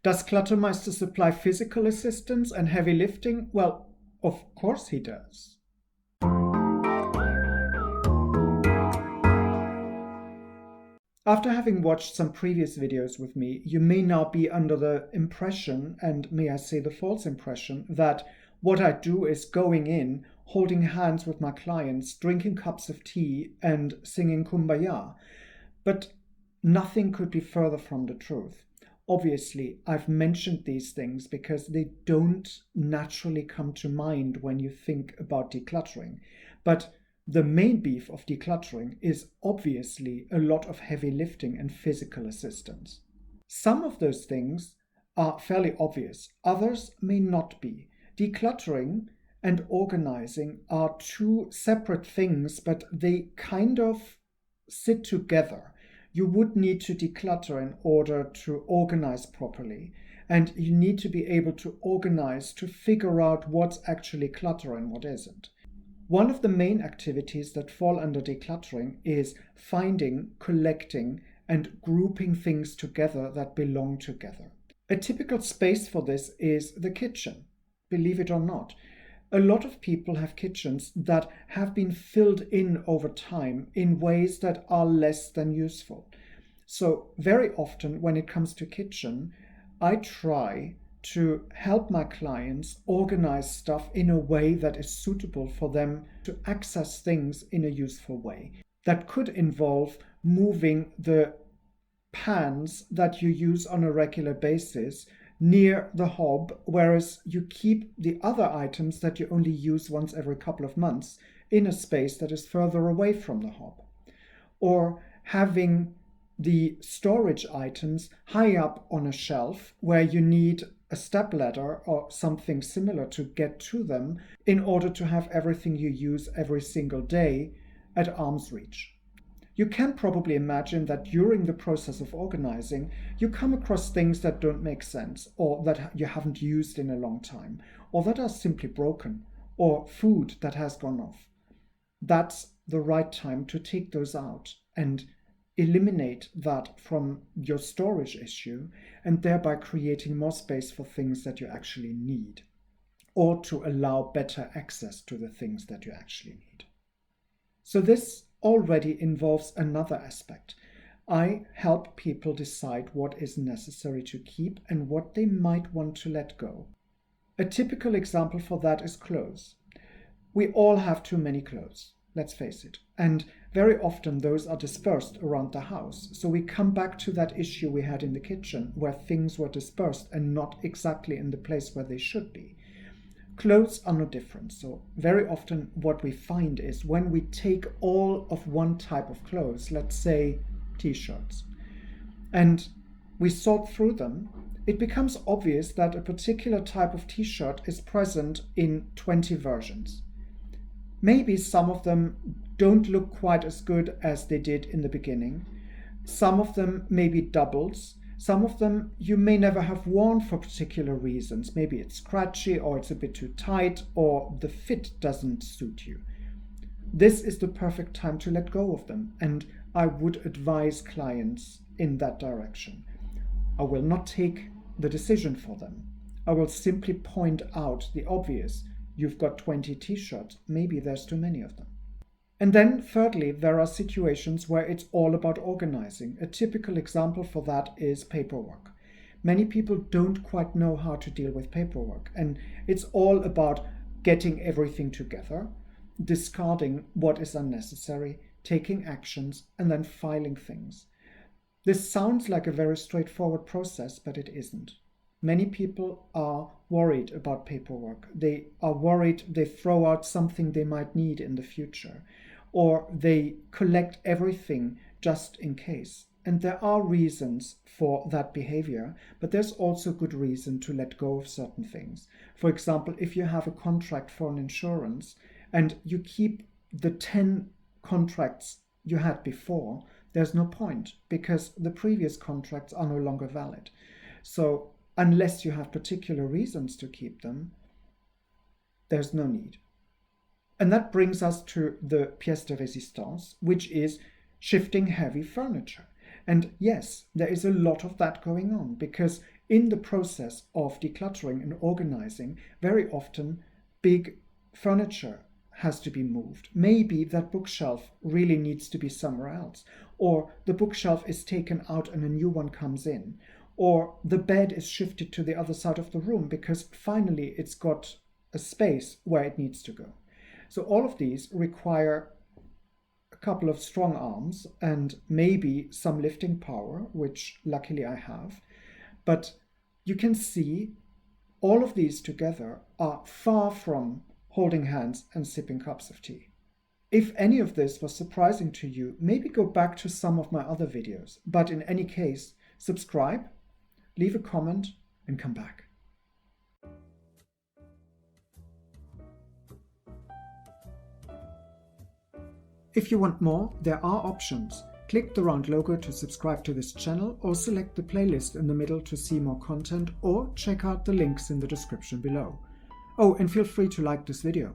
Does ClutterMeister supply physical assistance and heavy lifting? Well, of course he does. After having watched some previous videos with me, you may now be under the impression, and may I say the false impression, that what I do is going in, holding hands with my clients, drinking cups of tea, and singing Kumbaya. But nothing could be further from the truth. Obviously, I've mentioned these things because they don't naturally come to mind when you think about decluttering. But the main beef of decluttering is obviously a lot of heavy lifting and physical assistance. Some of those things are fairly obvious, others may not be. Decluttering and organizing are two separate things, but they kind of sit together. You would need to declutter in order to organize properly, and you need to be able to organize to figure out what's actually clutter and what isn't. One of the main activities that fall under decluttering is finding, collecting, and grouping things together that belong together. A typical space for this is the kitchen, believe it or not. A lot of people have kitchens that have been filled in over time in ways that are less than useful. So very often when it comes to kitchen, I try to help my clients organize stuff in a way that is suitable for them to access things in a useful way. That could involve moving the pans that you use on a regular basis near the hob, whereas you keep the other items that you only use once every couple of months in a space that is further away from the hob. Or having the storage items high up on a shelf where you need a stepladder or something similar to get to them in order to have everything you use every single day at arm's reach. You can probably imagine that during the process of organizing, you come across things that don't make sense, or that you haven't used in a long time, or that are simply broken, or food that has gone off. That's the right time to take those out and eliminate that from your storage issue, and thereby creating more space for things that you actually need, or to allow better access to the things that you actually need. So this already involves another aspect. I help people decide what is necessary to keep and what they might want to let go. A typical example for that is clothes. We all have too many clothes, let's face it, and very often those are dispersed around the house. So we come back to that issue we had in the kitchen where things were dispersed and not exactly in the place where they should be. Clothes are no different. So very often what we find is when we take all of one type of clothes, let's say t-shirts, and we sort through them, it becomes obvious that a particular type of t-shirt is present in 20 versions. Maybe some of them don't look quite as good as they did in the beginning. Some of them may be doubles. Some of them you may never have worn for particular reasons. Maybe it's scratchy, or it's a bit too tight, or the fit doesn't suit you. This is the perfect time to let go of them, and I would advise clients in that direction. I will not take the decision for them. I will simply point out the obvious. You've got 20 t-shirts, maybe there's too many of them. And then thirdly, there are situations where it's all about organizing. A typical example for that is paperwork. Many people don't quite know how to deal with paperwork, and it's all about getting everything together, discarding what is unnecessary, taking actions, and then filing things. This sounds like a very straightforward process, but it isn't. Many people are worried about paperwork. They are worried they throw out something they might need in the future, or they collect everything just in case. And there are reasons for that behavior, but there's also good reason to let go of certain things. For example, if you have a contract for an insurance and you keep the 10 contracts you had before, there's no point because the previous contracts are no longer valid. So unless you have particular reasons to keep them, there's no need. And that brings us to the pièce de résistance, which is shifting heavy furniture. And yes, there is a lot of that going on because In the process of decluttering and organizing, very often big furniture has to be moved. Maybe that bookshelf really needs to be somewhere else, or the bookshelf is taken out and a new one comes in, or the bed is shifted to the other side of the room because finally it's got a space where it needs to go. So all of these require a couple of strong arms and maybe some lifting power, which luckily I have. But you can see all of these together are far from holding hands and sipping cups of tea. If any of this was surprising to you, maybe go back to some of my other videos. But in any case, subscribe, leave a comment, and come back. If you want more, there are options. Click the round logo to subscribe to this channel, or select the playlist in the middle to see more content, or check out the links in the description below. Oh, and feel free to like this video.